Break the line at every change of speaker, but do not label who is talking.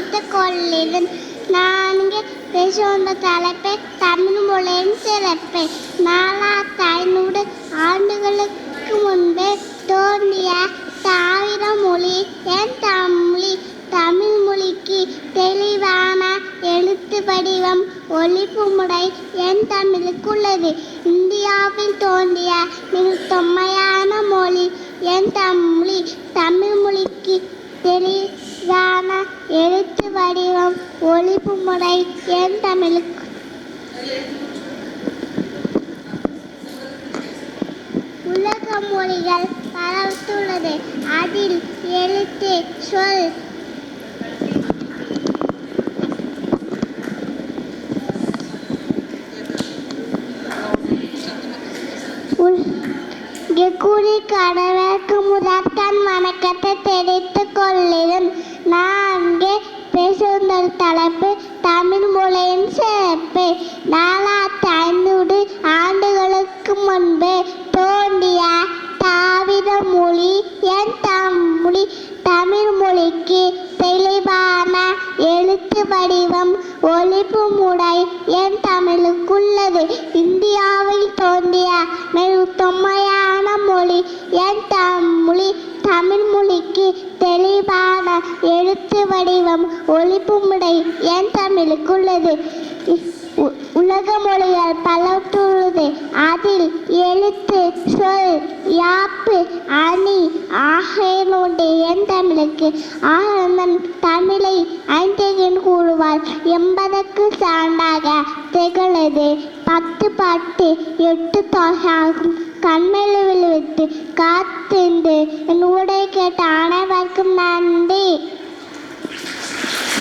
தெரிவித்துக் கொள்கிறேன். நான்கு பேசுகின்ற தலைப்பை தமிழ் மொழியின் சிறப்பு. 4500 ஆண்டுகளுக்கு முன்பே தோன்றிய தாவிர மொழி என் தமிழ். தமிழ் மொழிக்கு தெளிவான எழுத்து வடிவம் ஒலிப்பு முறை என் தமிழுக்கு உள்ளது. இந்தியாவில் தோன்றிய மிக தொன்மையான மொழி என் தமிழ். தமிழ் மொழிக்கு தெளிவான எழுத்து வடிவம் ஒலிப்பு முறை என் தமிழுக்கு. உலக மொழிகள் பரவத்துள்ளது. அதில் எழுத்து சொல் கூறி கடவுளுக்கு முதற்கண் வணக்கத்தை தெரிவித்துக் கொள்கிறேன். நான் அங்கே பேசுகின்ற தலைப்பு தமிழ் மொழியின் சிறப்பு. 4500 ஆண்டுகளுக்கு முன்பே தோன்றிய தாவிர மொழி என் தமிழ். தமிழ் மொழிக்கு தெளிவான எழுத்து வடிவம் ஒலிப்பு முறை என் தமிழுக்கு உள்ளது. இந்தியாவில் தோன்றிய மிக தொன்மையான மொழி என் தமிழ். தமிழ் மொழிக்கு தெளிவான எழுத்து வடிவம் ஒலிப்பு முறை என் தமிழுக்கு உள்ளது. உலக மொழிகள் பலவற்றுள்ளது. அதில் எழுத்து சொல் யாப்பு அணி ஆகியனோடு என் தமிழுக்கு ஆனந்தன் தமிழை ஐந்தகன் கூறுவார் என்பதற்கு சான்றாக திகழது. 10 பாட்டு 8 தொகையாகும். கண்மையில் விழுவித்து காத்திருந்து என் ஊடை கேட்ட